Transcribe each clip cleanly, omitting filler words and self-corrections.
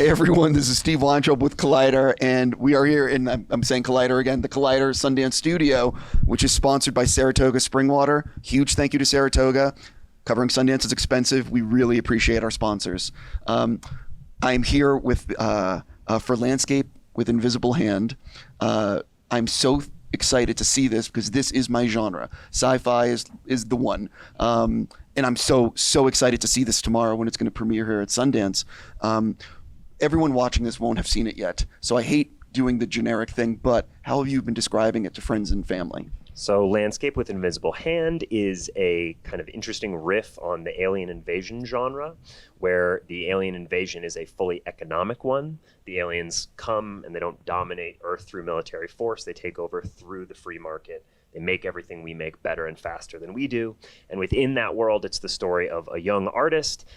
Hey everyone, this is Steve Weintraub with Collider, and we are here in, I'm saying Collider again, the Collider Sundance Studio, which is sponsored by Saratoga Springwater. Huge thank you to Saratoga. Covering Sundance is expensive. We really appreciate our sponsors. I'm here with for Landscape with Invisible Hand. I'm so excited to see this because this is my genre. Sci-fi is the one. And I'm so excited to see this tomorrow when it's going to premiere here at Sundance. Everyone watching this won't have seen it yet, so I hate doing the generic thing, but how have you been describing it to friends and family? So Landscape with Invisible Hand is a kind of interesting riff on the alien invasion genre, where the alien invasion is a fully economic one. The aliens come and they don't dominate Earth through military force. They take over through the free market. They make everything we make better and faster than we do. And within that world, it's the story of a young artist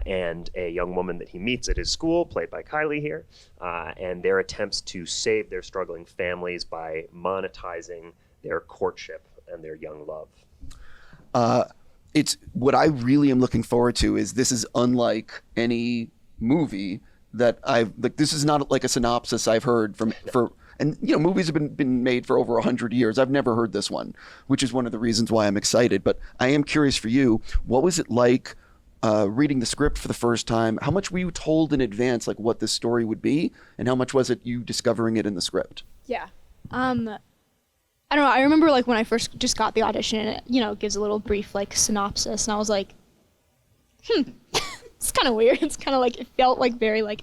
and a young woman that he meets at his school, played by Kylie here, and their attempts to save their struggling families by monetizing their courtship and their young love. It's what I really am looking forward to is this is unlike any movie that I've, like, this is not like a synopsis I've heard and you know, movies have been made for over 100 years. I've never heard this one, which is one of the reasons why I'm excited. But I am curious for you, what was it like reading the script for the first time? How much were you told in advance, like what this story would be? And how much was it you discovering it in the script? Yeah. I don't know. I remember like when I first just got the audition and it, you know, gives a little brief like synopsis and I was like, it's kind of weird. It's kind of like, it felt like very like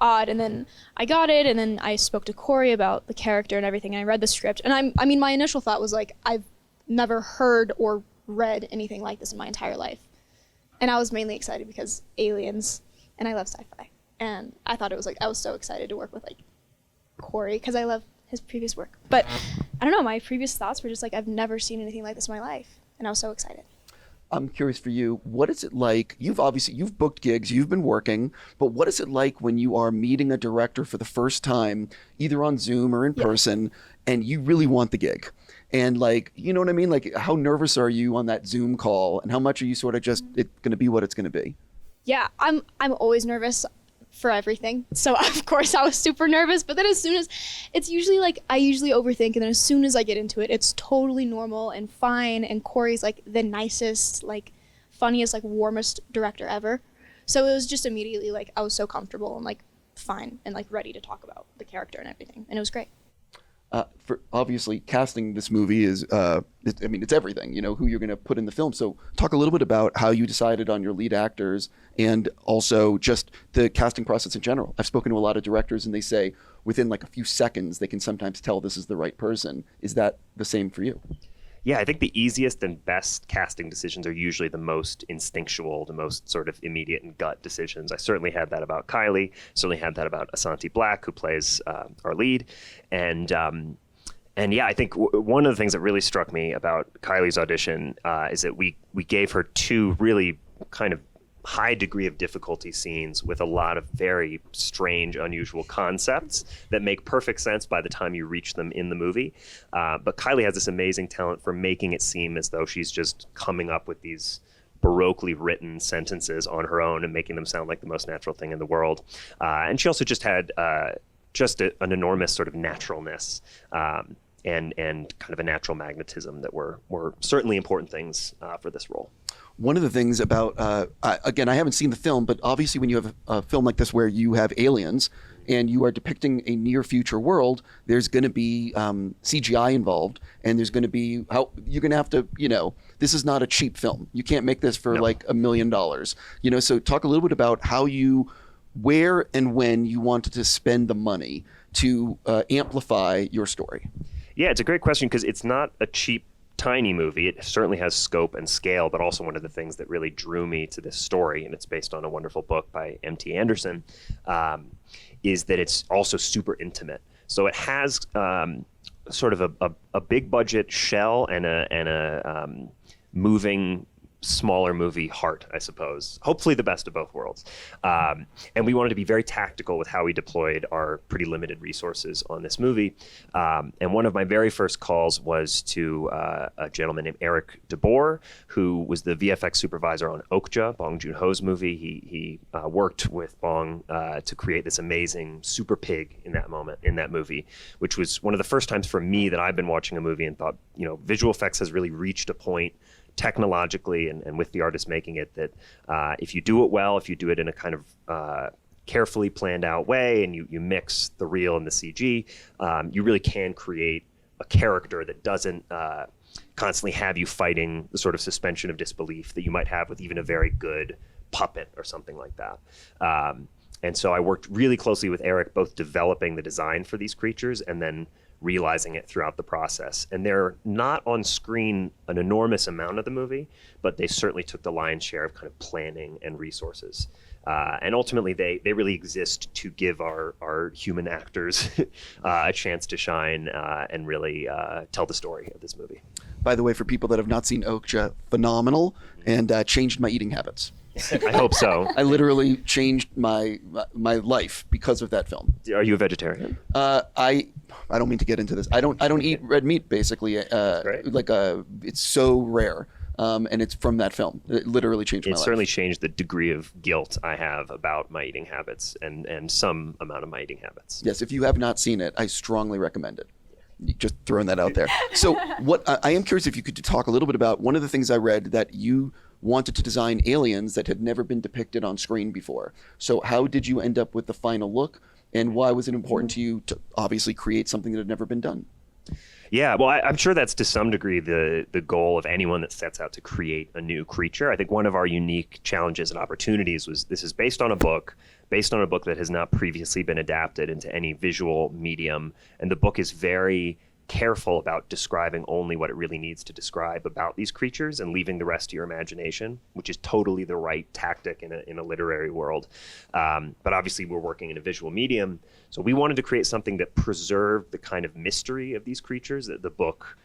odd. And then I got it and then I spoke to Cory about the character and everything and I read the script. And I mean, my initial thought was like, I've never heard or read anything like this in my entire life. And I was mainly excited because aliens and I love sci-fi. And I thought it was like, I was so excited to work with like Cory because I love his previous work. But I don't know, my previous thoughts were just like, I've never seen anything like this in my life. And I was so excited. I'm curious for you, what is it like? You've booked gigs, you've been working, but what is it like when you are meeting a director for the first time, either on Zoom or in person, and you really want the gig? And like, you know what I mean? Like, how nervous are you on that Zoom call? And how much are you sort of just, it's going to be what it's going to be? Yeah, I'm always nervous for everything. So of course I was super nervous, but then as soon as, it's usually like, I usually overthink, and then as soon as I get into it, it's totally normal and fine, and Cory's like the nicest, like funniest, like warmest director ever. So it was just immediately like, I was so comfortable and like fine and like ready to talk about the character and everything, and it was great. For obviously casting this movie is, it's everything, you know, who you're going to put in the film. So talk a little bit about how you decided on your lead actors and also just the casting process in general. I've spoken to a lot of directors and they say within like a few seconds, they can sometimes tell this is the right person. Is that the same for you? Yeah, I think the easiest and best casting decisions are usually the most instinctual, the most sort of immediate and gut decisions. I certainly had that about Kylie, certainly had that about Asante Black, who plays our lead. And yeah, I think one of the things that really struck me about Kylie's audition is that we gave her two really kind of high degree of difficulty scenes with a lot of very strange, unusual concepts that make perfect sense by the time you reach them in the movie. But Kylie has this amazing talent for making it seem as though she's just coming up with these baroquely written sentences on her own and making them sound like the most natural thing in the world. And she also just had an enormous sort of naturalness and kind of a natural magnetism that were certainly important things for this role. One of the things about, again, I haven't seen the film, but obviously when you have a film like this where you have aliens and you are depicting a near future world, there's going to be CGI involved, and there's going to be, you're going to have to, you know, this is not a cheap film. You can't make this for like $1 million, you know, so talk a little bit about where and when you wanted to spend the money to amplify your story. Yeah, it's a great question because it's not a cheap, tiny movie. It certainly has scope and scale, but also one of the things that really drew me to this story, and it's based on a wonderful book by M.T. Anderson, is that it's also super intimate. So it has sort of a big budget shell and a moving smaller movie heart, I suppose. Hopefully the best of both worlds. And we wanted to be very tactical with how we deployed our pretty limited resources on this movie. And one of my very first calls was to a gentleman named Eric DeBoer, who was the VFX supervisor on Okja, Bong Joon-ho's movie. He worked with Bong to create this amazing super pig in that movie, which was one of the first times for me that I've been watching a movie and thought, visual effects has really reached a point technologically and with the artist making it that if you do it well, if you do it in a kind of carefully planned out way and you mix the real and the CG, you really can create a character that doesn't constantly have you fighting the sort of suspension of disbelief that you might have with even a very good puppet or something like that. And so I worked really closely with Eric, both developing the design for these creatures and then realizing it throughout the process. And they're not on screen an enormous amount of the movie, but they certainly took the lion's share of kind of planning and resources. And ultimately, they really exist to give our human actors a chance to shine and really tell the story of this movie. By the way, for people that have not seen Okja, phenomenal, and changed my eating habits. I hope so. I literally changed my life because of that film. Are you a vegetarian? I don't mean to get into this. I don't eat red meat basically. It's so rare. And it's from that film. It literally changed my life. It certainly changed the degree of guilt I have about my eating habits and some amount of my eating habits. Yes, if you have not seen it, I strongly recommend it. Just throwing that out there. So I am curious if you could talk a little bit about one of the things I read, that you wanted to design aliens that had never been depicted on screen before. So how did you end up with the final look, and why was it important to you to obviously create something that had never been done? Yeah, well, I'm sure that's to some degree the goal of anyone that sets out to create a new creature. I think one of our unique challenges and opportunities was this is based on a book that has not previously been adapted into any visual medium. And the book is very careful about describing only what it really needs to describe about these creatures and leaving the rest to your imagination, which is totally the right tactic in a literary world. But obviously we're working in a visual medium. So we wanted to create something that preserved the kind of mystery of these creatures that the book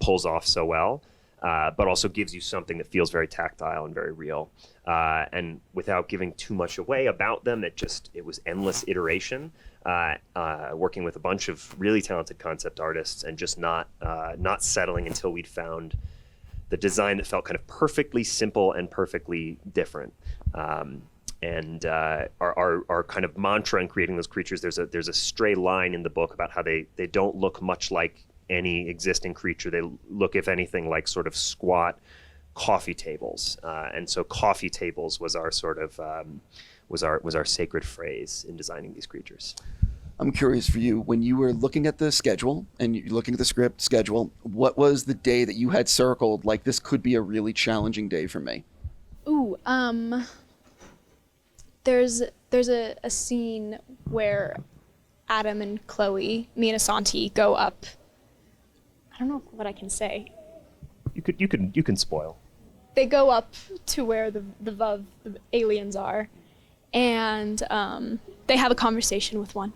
pulls off so well, but also gives you something that feels very tactile and very real. And without giving too much away about them, it was endless iteration, working with a bunch of really talented concept artists and just not settling until we'd found the design that felt kind of perfectly simple and perfectly different. And our kind of mantra in creating those creatures, there's a stray line in the book about how they don't look much like any existing creature. They look, if anything, like sort of squat coffee tables. And so coffee tables was our sort of was our sacred phrase in designing these creatures. I'm curious for you, when you were looking at the schedule and you're looking at the script schedule, what was the day that you had circled like this could be a really challenging day for me? Ooh, there's a scene where Adam and Chloe, me and Asante, go up. I don't know what I can say. You can spoil. They go up to where the Vuvv, the aliens are, and they have a conversation with one.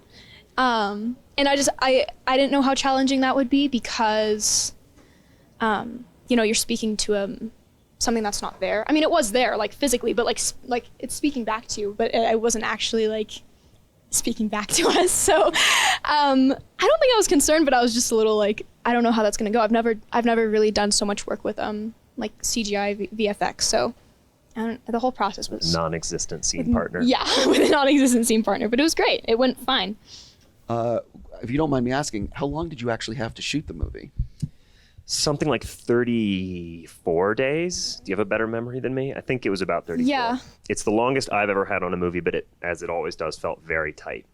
And I didn't know how challenging that would be because, you're speaking to something that's not there. I mean, it was there, like physically, but like it's speaking back to you, but I wasn't actually like speaking back to us. So I don't think I was concerned, but I was just a little like, I don't know how that's gonna go. I've never really done so much work with like CGI VFX. So the whole process was non-existent scene partner. Yeah, with a non-existent scene partner, but it was great. It went fine. If you don't mind me asking, how long did you actually have to shoot the movie? Something like 34 days. Do you have a better memory than me? I think it was about 34. Yeah. It's the longest I've ever had on a movie, but as it always does, felt very tight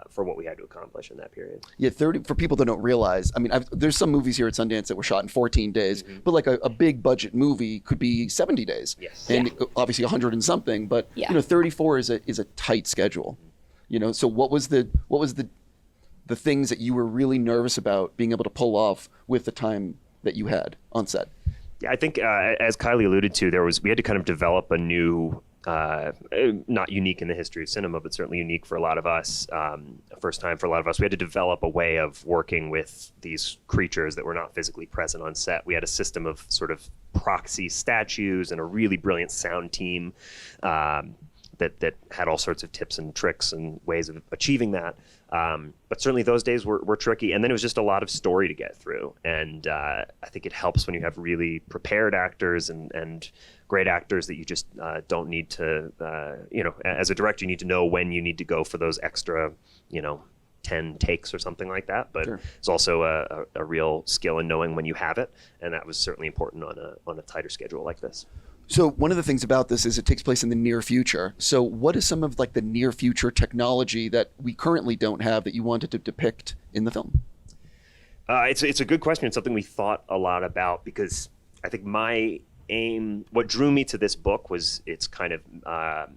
for what we had to accomplish in that period. Yeah, 30, for people that don't realize, I mean, there's some movies here at Sundance that were shot in 14 days, but like a big budget movie could be 70 days. Yes. And obviously 100 and something, but 34 is a tight schedule. So what was the things that you were really nervous about being able to pull off with the time that you had on set? Yeah, I think as Kylie alluded to, we had to kind of develop a new not unique in the history of cinema, but certainly unique for a lot of us. First time for a lot of us. We had to develop a way of working with these creatures that were not physically present on set. We had a system of sort of proxy statues and a really brilliant sound team that had all sorts of tips and tricks and ways of achieving that. But certainly those days were tricky. And then it was just a lot of story to get through. And I think it helps when you have really prepared actors and great actors that you just don't need to, as a director, you need to know when you need to go for those extra, 10 takes or something like that. But Sure. It's also a real skill in knowing when you have it. And that was certainly important on a tighter schedule like this. So one of the things about this is it takes place in the near future. So what is some of like the near future technology that we currently don't have that you wanted to depict in the film? It's a good question. It's something we thought a lot about because I think my aim, what drew me to this book was its kind of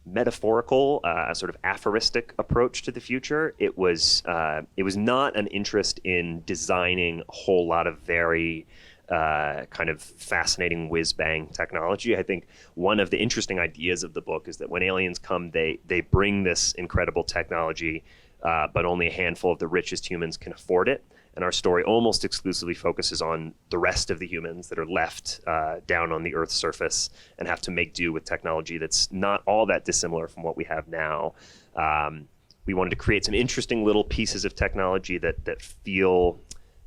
metaphorical, sort of aphoristic approach to the future. It was not an interest in designing a whole lot of very kind of fascinating whiz-bang technology. I think one of the interesting ideas of the book is that when aliens come, they bring this incredible technology, but only a handful of the richest humans can afford it. And our story almost exclusively focuses on the rest of the humans that are left down on the Earth's surface and have to make do with technology that's not all that dissimilar from what we have now. We wanted to create some interesting little pieces of technology that feel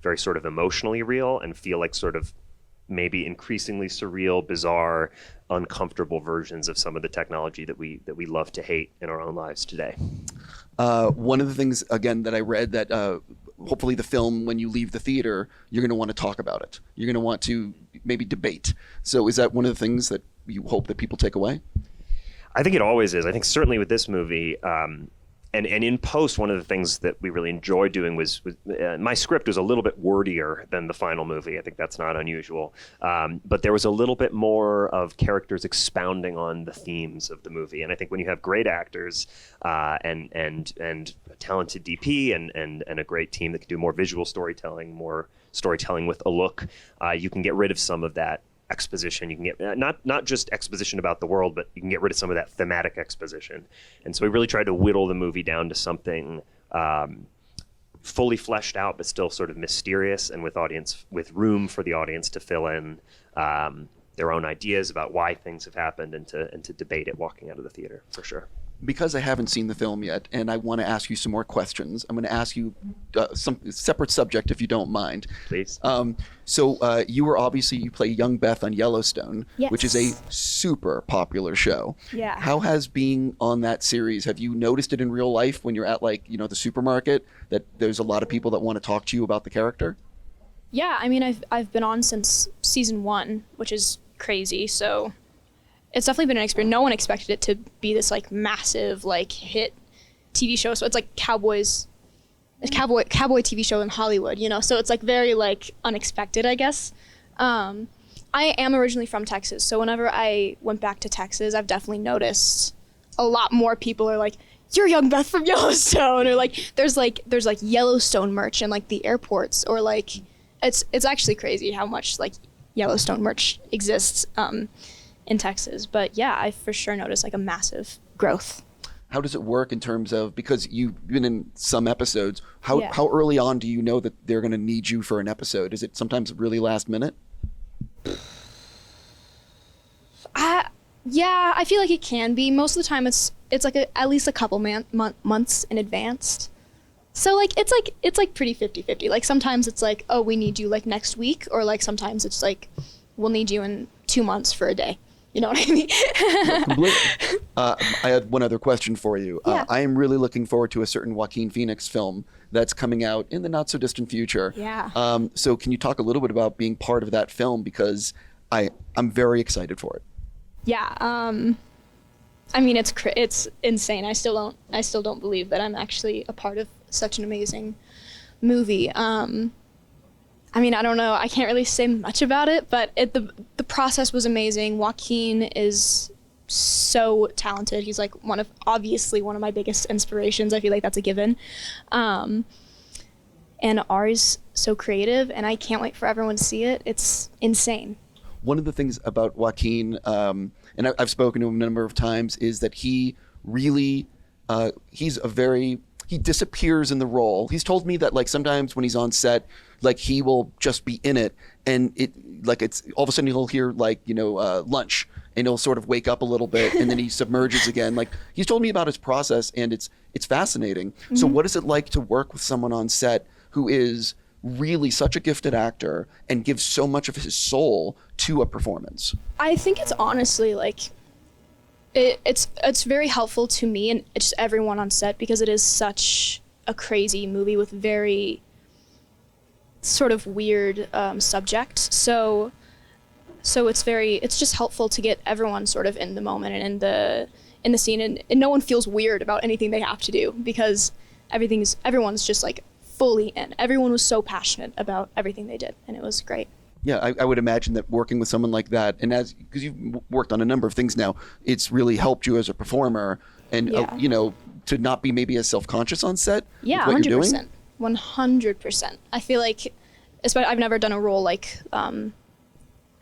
very sort of emotionally real and feel like sort of maybe increasingly surreal, bizarre, uncomfortable versions of some of the technology that we love to hate in our own lives today. One of the things, again, that I read that hopefully the film, when you leave the theater, you're going to want to talk about it. You're going to want to maybe debate. So is that one of the things that you hope that people take away? I think it always is. I think certainly with this movie, and in post, one of the things that we really enjoyed doing was my script was a little bit wordier than the final movie. I think that's not unusual. But there was a little bit more of characters expounding on the themes of the movie. And I think when you have great actors and a talented DP and a great team that can do more visual storytelling, more storytelling with a look, you can get rid of some of that exposition. You can get not just exposition about the world, but you can get rid of some of that thematic exposition. And so we really tried to whittle the movie down to something fully fleshed out, but still sort of mysterious, and with room for the audience to fill in their own ideas about why things have happened and to debate it walking out of the theater, for sure. Because I haven't seen the film yet, and I want to ask you some more questions, I'm going to ask you some separate subject, if you don't mind. Please. So you play young Beth on Yellowstone, Yes. which is a super popular show. Yeah. How has being on that series, have you noticed it in real life when you're at the supermarket, that there's a lot of people that want to talk to you about the character? Yeah, I mean, I've been on since season 1, which is crazy. So it's definitely been an experience. No one expected it to be this massive hit TV show. So it's like cowboy TV show in Hollywood, So it's very unexpected, I guess. I am originally from Texas, so whenever I went back to Texas, I've definitely noticed a lot more people are like, "You're young Beth from Yellowstone," or there's Yellowstone merch in the airports, or it's actually crazy how much Yellowstone merch exists in Texas. But yeah, I for sure noticed a massive growth. How does it work in terms of, because you've been in some episodes, how Yeah. early on do you know that they're going to need you for an episode? Is it sometimes really last minute? Yeah, I feel like it can be. Most of the time it's at least a couple months in advance. So it's pretty 50-50. Sometimes it's oh, we need you next week, or sometimes it's we'll need you in 2 months for a day. You know what I mean? Completely. I had one other question for you. Yeah. I am really looking forward to a certain Joaquin Phoenix film that's coming out in the not so distant future. Yeah. So can you talk a little bit about being part of that film, because I'm very excited for it. Yeah. I mean, it's insane. I still don't believe that I'm actually a part of such an amazing movie. I mean, I don't know. I can't really say much about it, but the process was amazing. Joaquin is so talented. He's obviously one of my biggest inspirations. I feel like that's a given. And Ari's so creative, and I can't wait for everyone to see it. It's insane. One of the things about Joaquin, and I've spoken to him a number of times, is that he really, he disappears in the role. He's told me that like sometimes when he's on set, like he will just be in it, and it's all of a sudden he'll hear like lunch, and he'll sort of wake up a little bit, and then he submerges again. Like he's told me about his process, and it's fascinating. Mm-hmm. So what is it like to work with someone on set who is really such a gifted actor and gives so much of his soul to a performance? I think it's honestly like it's very helpful to me and just everyone on set, because it is such a crazy movie with very sort of weird subject. So it's just helpful to get everyone sort of in the moment and in the scene, and no one feels weird about anything they have to do, because everyone's just like fully in. Everyone was so passionate about everything they did, and it was great. Yeah, I would imagine that working with someone like that, and because you've worked on a number of things now, it's really helped you as a performer, and to not be maybe as self-conscious on set. Yeah, with what you're doing. 100%. I feel like, especially I've never done a role like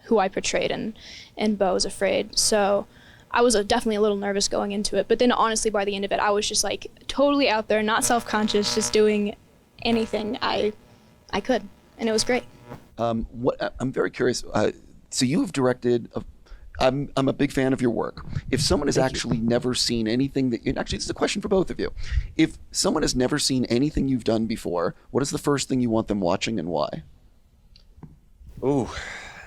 who I portrayed in Beau is Afraid, so I was definitely a little nervous going into it. But then honestly, by the end of it, I was just like totally out there, not self-conscious, just doing anything I could, and it was great. I'm very curious. So you have directed. I'm a big fan of your work. If someone has actually never seen anything actually, this is a question for both of you. If someone has never seen anything you've done before, what is the first thing you want them watching, and why? Ooh,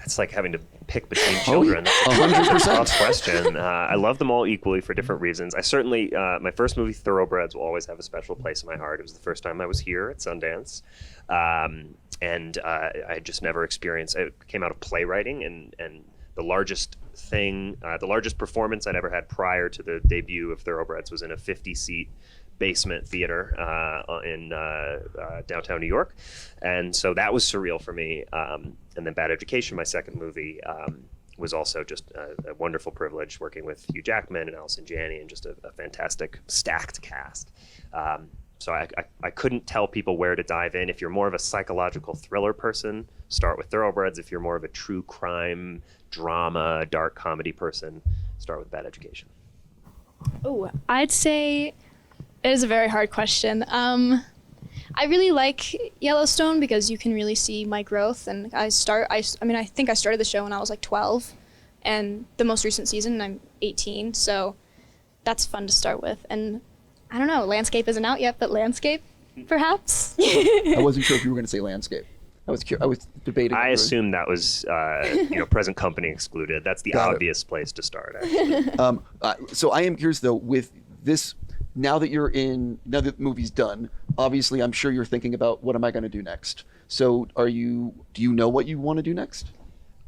it's like having to pick between children. 100%. Tough question. I love them all equally for different reasons. I certainly, my first movie, Thoroughbreds, will always have a special place in my heart. It was the first time I was here at Sundance. And I had just never experienced it. Came out of playwriting, and the largest performance I'd ever had prior to the debut of Thoroughbreds was in a 50-seat basement theater in downtown New York, and so that was surreal for me. And then Bad Education, my second movie, was also just a wonderful privilege, working with Hugh Jackman and Allison Janney, and just a fantastic stacked cast. So I couldn't tell people where to dive in. If you're more of a psychological thriller person, start with Thoroughbreds. If you're more of a true crime, drama, dark comedy person, start with Bad Education. Oh, I'd say it is a very hard question. I really like Yellowstone because you can really see my growth, and I think I started the show when I was like 12, and the most recent season I'm 18, so that's fun to start with. And I don't know, Landscape isn't out yet, but Landscape, perhaps? I wasn't sure if you were going to say Landscape. I was debating. I assumed that was present company excluded. That's the obvious place to start, actually. So I am curious though, with this, now that the movie's done, obviously I'm sure you're thinking about, what am I going to do next? So do you know what you want to do next?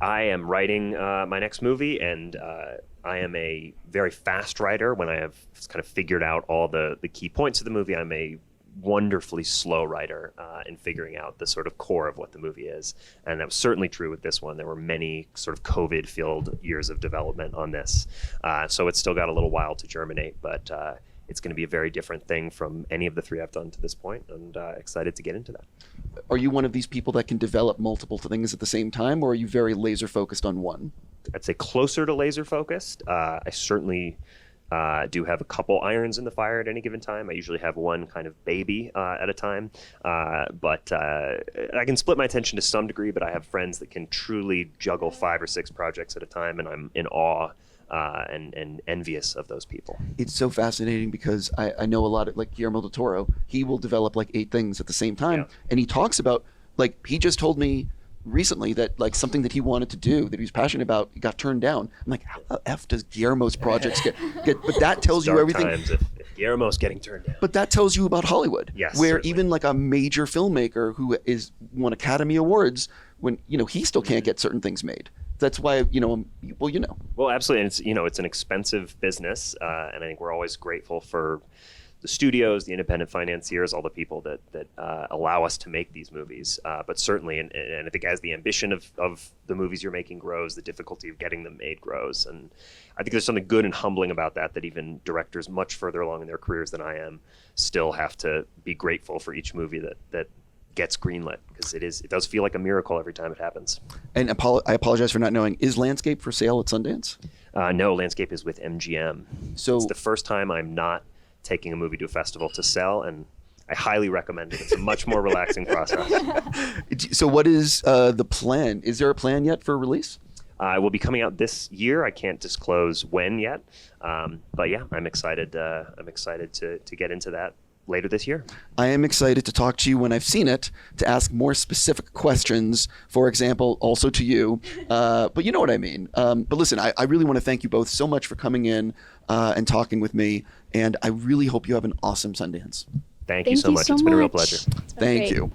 I am writing my next movie, and I am a very fast writer. When I have kind of figured out all the key points of the movie, I'm a wonderfully slow writer in figuring out the sort of core of what the movie is. And that was certainly true with this one. There were many sort of COVID-filled years of development on this. So it's still got a little while to germinate, but it's going to be a very different thing from any of the three I've done to this point, and excited to get into that. Are you one of these people that can develop multiple things at the same time, or are you very laser focused on one? I'd say closer to laser focused. I certainly do have a couple irons in the fire at any given time. I usually have one kind of baby at a time, but I can split my attention to some degree, but I have friends that can truly juggle 5 or 6 projects at a time, and I'm in awe and envious of those people. It's so fascinating because I know a lot of, like Guillermo del Toro, he will develop like 8 things at the same time. Yeah. And he talks about, like, he just told me recently that like something that he wanted to do that he was passionate about got turned down. I'm like, how the F does Guillermo's projects get but that tells you everything. Times if Guillermo's getting turned down. But that tells you about Hollywood. Yes, where certainly. Even like a major filmmaker who is won Academy Awards, when he still can't get certain things made. That's why Well, absolutely, and it's an expensive business, and I think we're always grateful for the studios, the independent financiers, all the people that allow us to make these movies. But certainly, and I think as the ambition of the movies you're making grows, the difficulty of getting them made grows. And I think there's something good and humbling about that even directors much further along in their careers than I am still have to be grateful for each movie that gets greenlit, because it does feel like a miracle every time it happens. And I apologize for not knowing, is Landscape for sale at Sundance? No, Landscape is with MGM. So It's the first time I'm not taking a movie to a festival to sell, and I highly recommend it. It's a much more relaxing process. so what is the plan? Is there a plan yet for release? It will be coming out this year. I can't disclose when yet, but yeah, I'm excited. I'm excited to get into that later this year. I am excited to talk to you when I've seen it, to ask more specific questions, for example, also to you. But you know what I mean. But listen, I really want to thank you both so much for coming in and talking with me. And I really hope you have an awesome Sundance. Thank you so much. It's been a real pleasure. It's been Thank great. you.